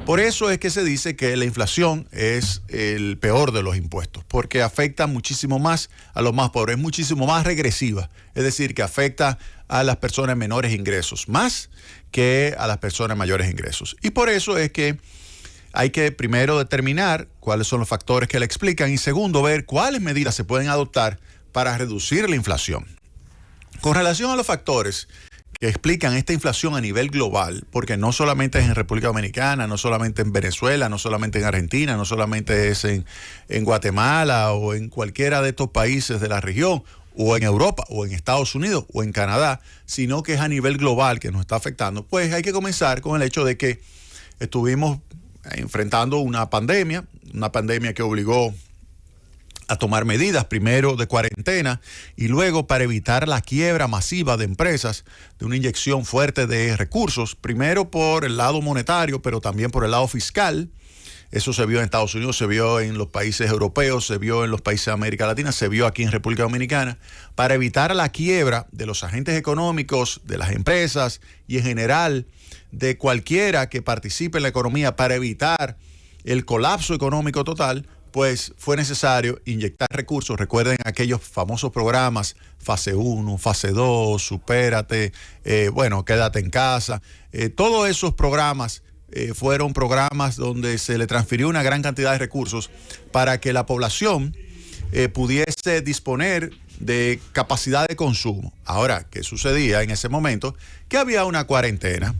Por eso es que se dice que la inflación es el peor de los impuestos, porque afecta muchísimo más a los más pobres, es muchísimo más regresiva, es decir, que afecta a las personas de menores ingresos, más que a las personas de mayores ingresos. Y por eso es que hay que primero determinar cuáles son los factores que la explican y segundo, ver cuáles medidas se pueden adoptar para reducir la inflación. Con relación a los factores que explican esta inflación a nivel global, porque no solamente es en República Dominicana, no solamente en Venezuela, no solamente en Argentina, no solamente es en Guatemala o en cualquiera de estos países de la región, o en Europa, o en Estados Unidos, o en Canadá, sino que es a nivel global que nos está afectando, pues hay que comenzar con el hecho de que estuvimos enfrentando una pandemia que obligó a tomar medidas, primero de cuarentena y luego para evitar la quiebra masiva de empresas, de una inyección fuerte de recursos, primero por el lado monetario, pero también por el lado fiscal. Eso se vio en Estados Unidos, se vio en los países europeos, se vio en los países de América Latina, se vio aquí en República Dominicana, para evitar la quiebra de los agentes económicos, de las empresas y en general de cualquiera que participe en la economía, para evitar el colapso económico total, pues fue necesario inyectar recursos. Recuerden aquellos famosos programas, fase 1, fase 2, supérate, quédate en casa. Todos esos programas fueron programas donde se le transfirió una gran cantidad de recursos para que la población pudiese disponer de capacidad de consumo. Ahora, ¿qué sucedía en ese momento? Que había una cuarentena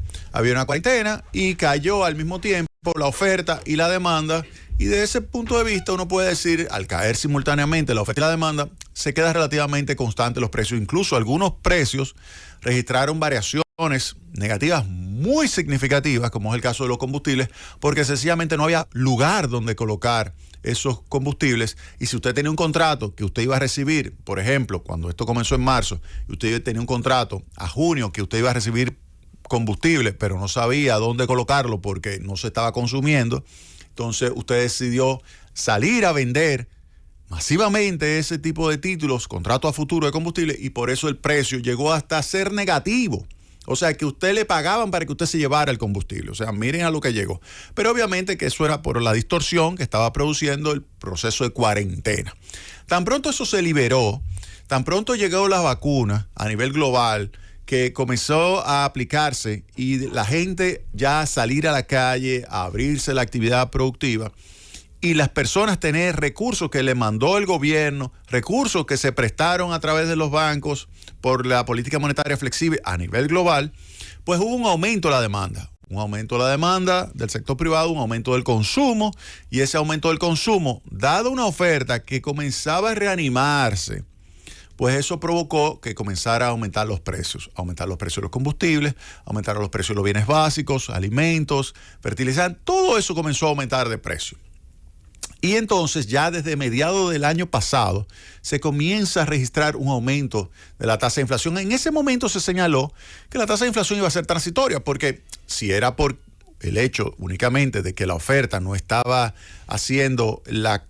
y cayó al mismo tiempo la oferta y la demanda. Y de ese punto de vista uno puede decir, al caer simultáneamente la oferta y la demanda, se queda relativamente constante los precios. Incluso algunos precios registraron variaciones negativas muy significativas, como es el caso de los combustibles, porque sencillamente no había lugar donde colocar esos combustibles. Y si usted tenía un contrato que usted iba a recibir, por ejemplo, cuando esto comenzó en marzo, y usted tenía un contrato a junio que usted iba a recibir combustible, pero no sabía dónde colocarlo porque no se estaba consumiendo, entonces usted decidió salir a vender masivamente ese tipo de títulos, contratos a futuro de combustible, y por eso el precio llegó hasta ser negativo. O sea, que usted le pagaban para que usted se llevara el combustible. O sea, miren a lo que llegó. Pero obviamente que eso era por la distorsión que estaba produciendo el proceso de cuarentena. Tan pronto eso se liberó, tan pronto llegó la vacuna a nivel global, que comenzó a aplicarse y la gente ya a salir a la calle, a abrirse la actividad productiva y las personas tener recursos que le mandó el gobierno, recursos que se prestaron a través de los bancos por la política monetaria flexible a nivel global, pues hubo un aumento de la demanda. Un aumento de la demanda del sector privado, un aumento del consumo, y ese aumento del consumo, dado una oferta que comenzaba a reanimarse, pues eso provocó que comenzara a aumentar los precios de los combustibles, aumentar los precios de los bienes básicos, alimentos, fertilizantes, todo eso comenzó a aumentar de precio. Y entonces ya desde mediados del año pasado se comienza a registrar un aumento de la tasa de inflación. En ese momento se señaló que la tasa de inflación iba a ser transitoria, porque si era por el hecho únicamente de que la oferta no estaba haciendo la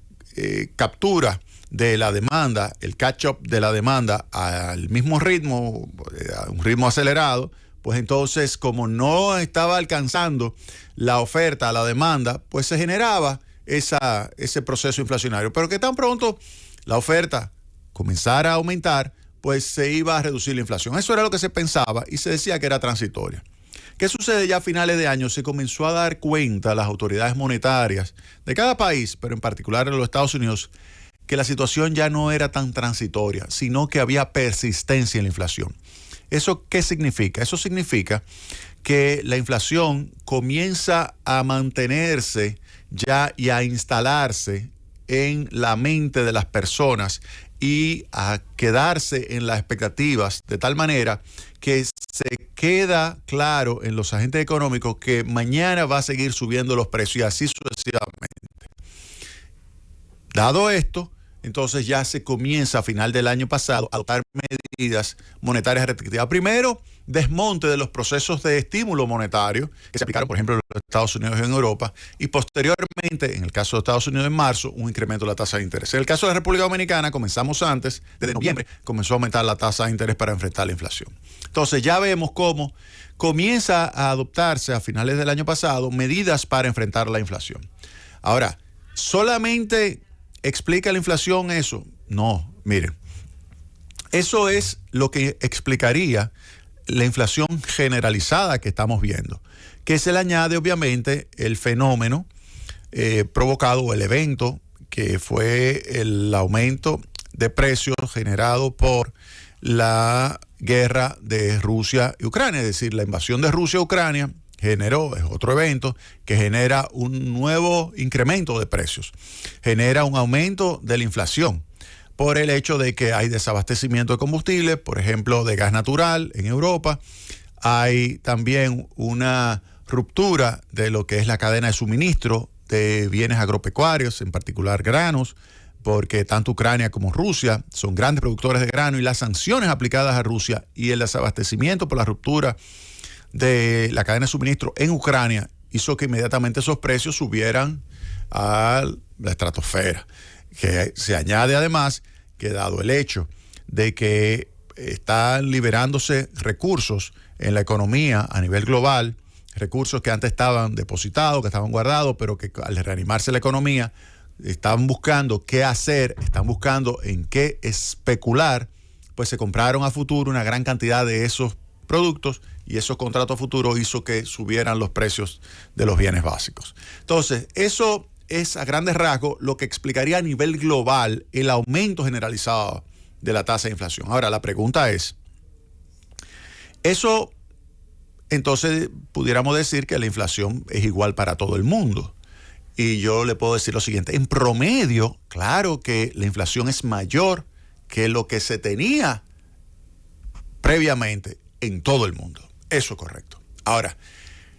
captura de la demanda, el catch-up de la demanda al mismo ritmo, a un ritmo acelerado, pues entonces como no estaba alcanzando la oferta a la demanda, pues se generaba ese proceso inflacionario. Pero que tan pronto la oferta comenzara a aumentar, pues se iba a reducir la inflación. Eso era lo que se pensaba y se decía que era transitoria. ¿Qué sucede? Ya a finales de año se comenzó a dar cuenta las autoridades monetarias de cada país, pero en particular en los Estados Unidos, que la situación ya no era tan transitoria, sino que había persistencia en la inflación. ¿Eso qué significa? Eso significa que la inflación comienza a mantenerse ya y a instalarse en la mente de las personas y a quedarse en las expectativas de tal manera que se queda claro en los agentes económicos que mañana va a seguir subiendo los precios y así sucesivamente. Dado esto, entonces ya se comienza a final del año pasado a adoptar medidas monetarias restrictivas. Primero, desmonte de los procesos de estímulo monetario que se aplicaron, por ejemplo, en los Estados Unidos y en Europa, y posteriormente, en el caso de Estados Unidos en marzo, un incremento de la tasa de interés. En el caso de la República Dominicana, comenzamos antes, desde noviembre, comenzó a aumentar la tasa de interés para enfrentar la inflación. Entonces ya vemos cómo comienza a adoptarse a finales del año pasado medidas para enfrentar la inflación. Ahora, ¿solamente explica la inflación eso? No, miren, eso es lo que explicaría la inflación generalizada que estamos viendo, que se le añade obviamente el fenómeno provocado o el evento que fue el aumento de precios generado por la guerra de Rusia y Ucrania, es decir, la invasión de Rusia a Ucrania generó, es otro evento que genera un nuevo incremento de precios, genera un aumento de la inflación por el hecho de que hay desabastecimiento de combustible, por ejemplo, de gas natural en Europa. Hay también una ruptura de lo que es la cadena de suministro de bienes agropecuarios, en particular granos, porque tanto Ucrania como Rusia son grandes productores de grano, y las sanciones aplicadas a Rusia y el desabastecimiento por la ruptura de la cadena de suministro en Ucrania hizo que inmediatamente esos precios subieran a la estratosfera. Que se añade además que, dado el hecho de que están liberándose recursos en la economía a nivel global, recursos que antes estaban depositados, que estaban guardados, pero que al reanimarse la economía están buscando qué hacer, están buscando en qué especular, pues se compraron a futuro una gran cantidad de esos productos, y esos contratos a futuro hizo que subieran los precios de los bienes básicos. Entonces, eso es a grandes rasgos lo que explicaría a nivel global el aumento generalizado de la tasa de inflación. Ahora, la pregunta es, eso, entonces pudiéramos decir que la inflación es igual para todo el mundo. Y yo le puedo decir lo siguiente: en promedio, claro que la inflación es mayor que lo que se tenía previamente en todo el mundo. Eso es correcto. Ahora,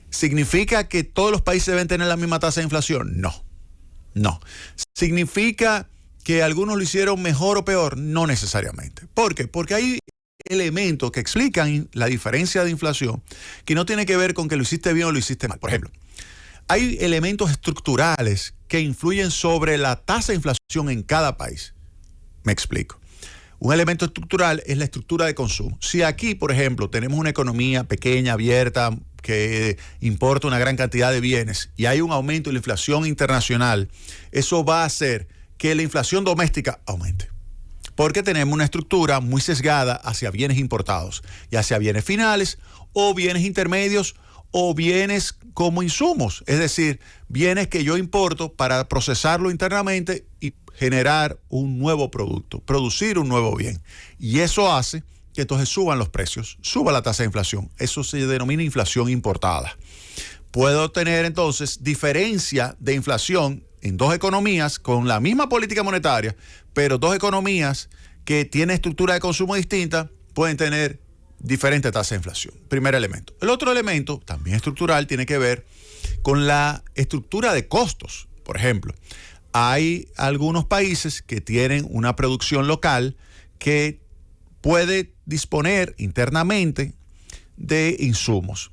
¿significa que todos los países deben tener la misma tasa de inflación? No. No. ¿Significa que algunos lo hicieron mejor o peor? No necesariamente. ¿Por qué? Porque hay elementos que explican la diferencia de inflación que no tiene que ver con que lo hiciste bien o lo hiciste mal. Por ejemplo, hay elementos estructurales que influyen sobre la tasa de inflación en cada país. Me explico. Un elemento estructural es la estructura de consumo. Si aquí, por ejemplo, tenemos una economía pequeña, abierta, que importa una gran cantidad de bienes, y hay un aumento de la inflación internacional, eso va a hacer que la inflación doméstica aumente. Porque tenemos una estructura muy sesgada hacia bienes importados, ya sea bienes finales o bienes intermedios o bienes como insumos, es decir, bienes que yo importo para procesarlo internamente y generar un nuevo producto, producir un nuevo bien. Y eso hace que entonces suban los precios, suba la tasa de inflación. Eso se denomina inflación importada. Puedo tener entonces diferencia de inflación en dos economías con la misma política monetaria, pero dos economías que tienen estructura de consumo distinta pueden tener diferente tasa de inflación. Primer elemento. El otro elemento, también estructural, tiene que ver con la estructura de costos. Por ejemplo, hay algunos países que tienen una producción local que puede disponer internamente de insumos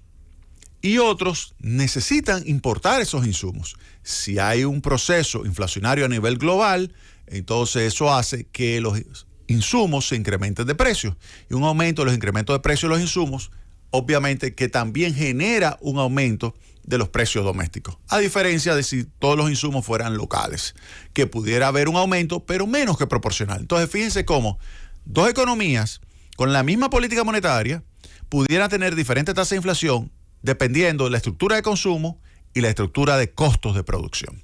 y otros necesitan importar esos insumos. Si hay un proceso inflacionario a nivel global, entonces eso hace que los insumos se incrementen de precio, y un aumento de los incrementos de precios de los insumos obviamente que también genera un aumento de los precios domésticos, a diferencia de si todos los insumos fueran locales, que pudiera haber un aumento pero menos que proporcional. Entonces fíjense cómo dos economías con la misma política monetaria pudieran tener diferentes tasas de inflación dependiendo de la estructura de consumo y la estructura de costos de producción.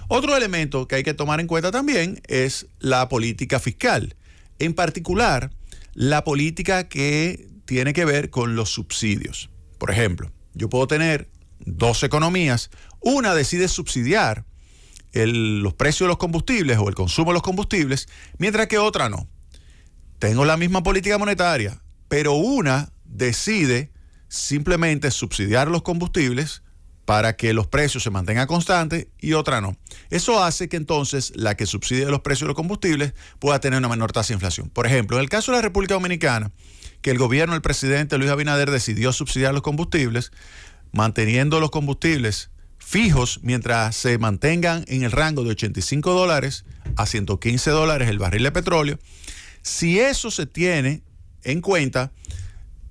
Otro elemento que hay que tomar en cuenta también es la política fiscal, en particular la política que tiene que ver con los subsidios. Por ejemplo, yo puedo tener dos economías, una decide subsidiar los precios de los combustibles o el consumo de los combustibles, mientras que otra no. Tengo la misma política monetaria, pero una decide simplemente subsidiar los combustibles para que los precios se mantengan constantes y otra no. Eso hace que entonces la que subsidia los precios de los combustibles pueda tener una menor tasa de inflación. Por ejemplo, en el caso de la República Dominicana, que el gobierno del presidente Luis Abinader decidió subsidiar los combustibles, manteniendo los combustibles fijos mientras se mantengan en el rango de $85 a $115 el barril de petróleo. Si eso se tiene en cuenta,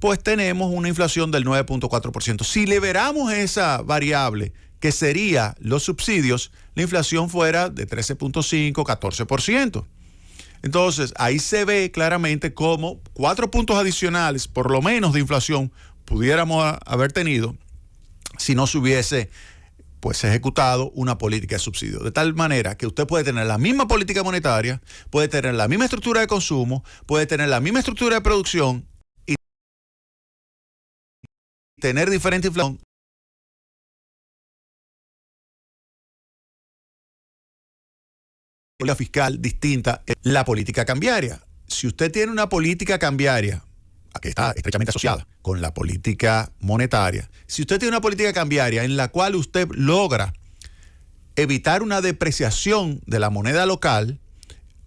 pues tenemos una inflación del 9.4%. Si liberamos esa variable, que sería los subsidios, la inflación fuera de 13.5, 14%. Entonces, ahí se ve claramente cómo 4 puntos adicionales, por lo menos de inflación, pudiéramos haber tenido si no se hubiese pues ejecutado una política de subsidio. De tal manera que usted puede tener la misma política monetaria, puede tener la misma estructura de consumo, puede tener la misma estructura de producción, tener diferente inflación. La fiscal distinta es la política cambiaria. Si usted tiene una política cambiaria que está estrechamente asociada con la política monetaria, si usted tiene una política cambiaria en la cual usted logra evitar una depreciación de la moneda local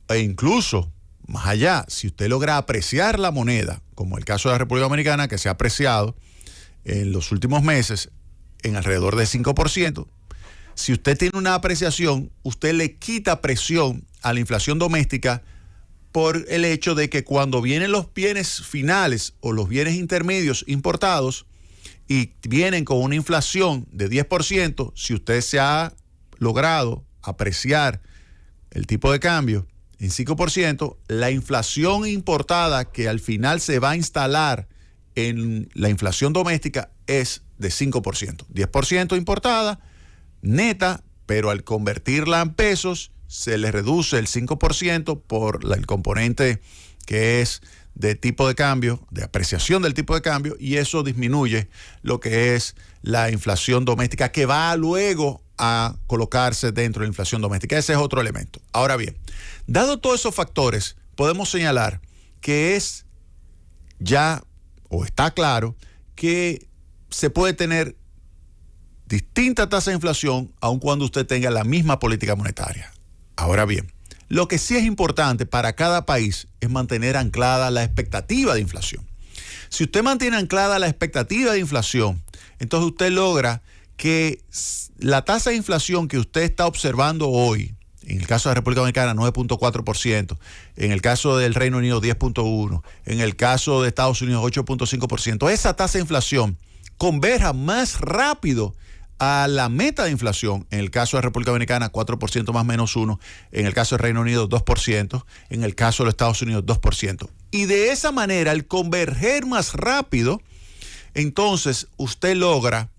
e incluso más allá, si usted logra apreciar la moneda, como el caso de la República Dominicana, que se ha apreciado en los últimos meses en alrededor de 5%, si usted tiene una apreciación, usted le quita presión a la inflación doméstica por el hecho de que cuando vienen los bienes finales o los bienes intermedios importados y vienen con una inflación de 10%, si usted se ha logrado apreciar el tipo de cambio en 5%, la inflación importada que al final se va a instalar en la inflación doméstica es de 5%. 10% importada, neta, pero al convertirla en pesos se le reduce el 5% por el componente que es de tipo de cambio, de apreciación del tipo de cambio, y eso disminuye lo que es la inflación doméstica que va luego a colocarse dentro de la inflación doméstica. Ese es otro elemento. Ahora bien, dado todos esos factores, podemos señalar que es ya o está claro que se puede tener distinta tasa de inflación aun cuando usted tenga la misma política monetaria. Ahora bien, lo que sí es importante para cada país es mantener anclada la expectativa de inflación. Si usted mantiene anclada la expectativa de inflación, entonces usted logra que la tasa de inflación que usted está observando hoy, en el caso de la República Dominicana 9.4%, en el caso del Reino Unido 10.1%, en el caso de Estados Unidos 8.5%, esa tasa de inflación converja más rápido a la meta de inflación, en el caso de la República Dominicana 4% más menos 1%, en el caso del Reino Unido 2%, en el caso de los Estados Unidos 2%. Y de esa manera, al converger más rápido, entonces usted logra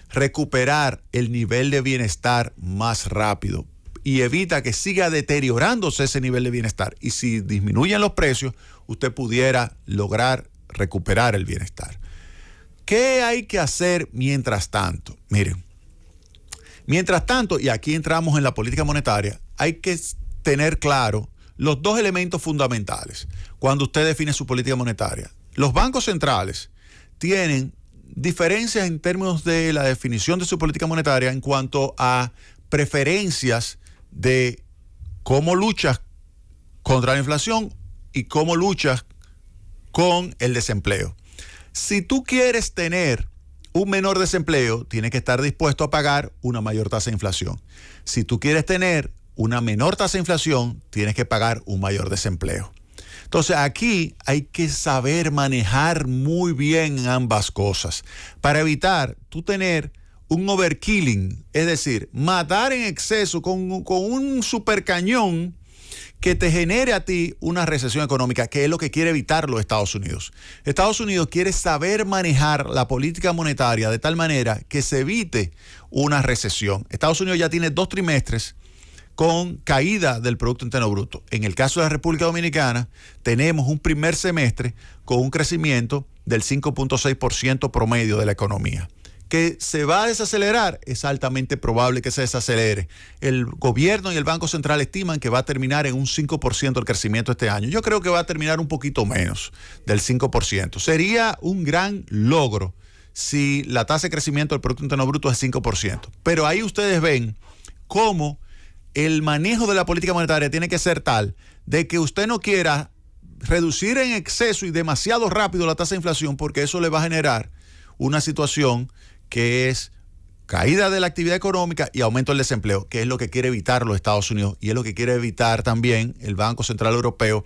recuperar el nivel de bienestar más rápido y evita que siga deteriorándose ese nivel de bienestar. Y si disminuyen los precios, usted pudiera lograr recuperar el bienestar. ¿Qué hay que hacer mientras tanto? Miren, mientras tanto, y aquí entramos en la política monetaria, hay que tener claro los dos elementos fundamentales cuando usted define su política monetaria. Los bancos centrales tienen diferencias en términos de la definición de su política monetaria en cuanto a preferencias de cómo luchas contra la inflación y cómo luchas con el desempleo. Si tú quieres tener un menor desempleo, tienes que estar dispuesto a pagar una mayor tasa de inflación. Si tú quieres tener una menor tasa de inflación, tienes que pagar un mayor desempleo. Entonces aquí hay que saber manejar muy bien ambas cosas para evitar tú tener un overkilling, es decir, matar en exceso con un supercañón que te genere a ti una recesión económica, que es lo que quiere evitar los Estados Unidos. Estados Unidos quiere saber manejar la política monetaria de tal manera que se evite una recesión. Estados Unidos ya tiene 2 trimestres con caída del Producto Interno Bruto. En el caso de la República Dominicana, tenemos un primer semestre con un crecimiento del 5.6% promedio de la economía. ¿Que se va a desacelerar? Es altamente probable que se desacelere. El gobierno y el Banco Central estiman que va a terminar en un 5% el crecimiento este año. Yo creo que va a terminar un poquito menos del 5%. Sería un gran logro si la tasa de crecimiento del Producto Interno Bruto es 5%. Pero ahí ustedes ven cómo el manejo de la política monetaria tiene que ser tal de que usted no quiera reducir en exceso y demasiado rápido la tasa de inflación, porque eso le va a generar una situación que es caída de la actividad económica y aumento del desempleo, que es lo que quiere evitar los Estados Unidos y es lo que quiere evitar también el Banco Central Europeo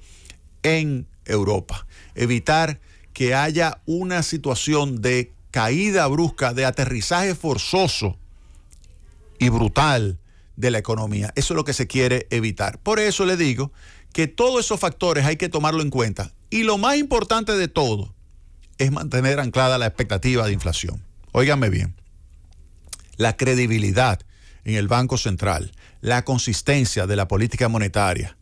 en Europa. Evitar que haya una situación de caída brusca, de aterrizaje forzoso y brutal de la economía. Eso es lo que se quiere evitar. Por eso le digo que todos esos factores hay que tomarlo en cuenta. Y lo más importante de todo es mantener anclada la expectativa de inflación. Óigame bien, la credibilidad en el Banco Central, la consistencia de la política monetaria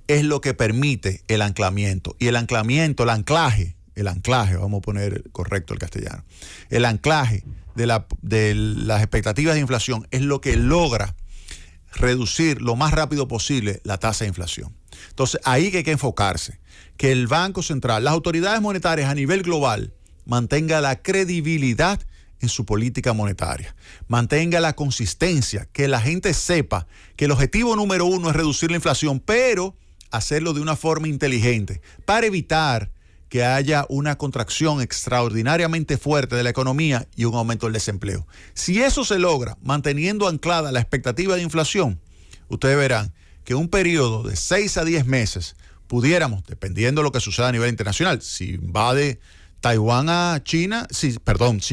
es lo que permite el anclamiento. Y el anclamiento, el anclaje, vamos a poner correcto el castellano, el anclaje de las expectativas de inflación es lo que logra reducir lo más rápido posible la tasa de inflación. Entonces, ahí que hay que enfocarse, que el Banco Central, las autoridades monetarias a nivel global, mantenga la credibilidad en su política monetaria, mantenga la consistencia, que la gente sepa que el objetivo número uno es reducir la inflación, pero hacerlo de una forma inteligente para evitar que haya una contracción extraordinariamente fuerte de la economía y un aumento del desempleo. Si eso se logra manteniendo anclada la expectativa de inflación, ustedes verán que un periodo de 6 a 10 meses pudiéramos, dependiendo de lo que suceda a nivel internacional, si invade Taiwán a China, si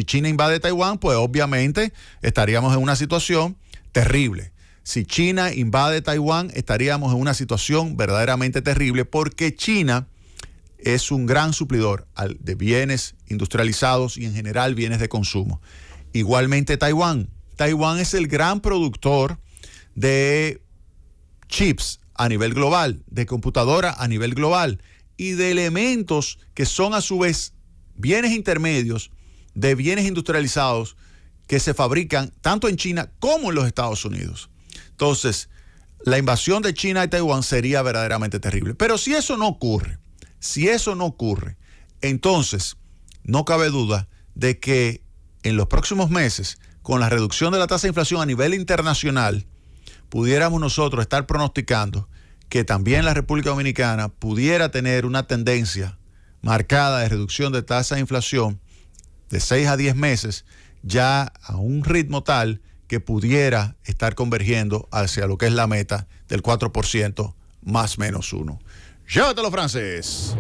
China invade Taiwán, pues obviamente estaríamos en una situación terrible. Si China invade Taiwán, estaríamos en una situación verdaderamente terrible porque China es un gran suplidor de bienes industrializados y en general bienes de consumo. Igualmente Taiwán. Taiwán es el gran productor de chips a nivel global, de computadora a nivel global y de elementos que son a su vez bienes intermedios de bienes industrializados que se fabrican tanto en China como en los Estados Unidos. Entonces, la invasión de China y Taiwán sería verdaderamente terrible. Pero si eso no ocurre, entonces no cabe duda de que en los próximos meses, con la reducción de la tasa de inflación a nivel internacional, pudiéramos nosotros estar pronosticando que también la República Dominicana pudiera tener una tendencia marcada de reducción de tasa de inflación de 6 a 10 meses, ya a un ritmo tal que pudiera estar convergiendo hacia lo que es la meta del 4% más menos 1. Llévatelo, Frances.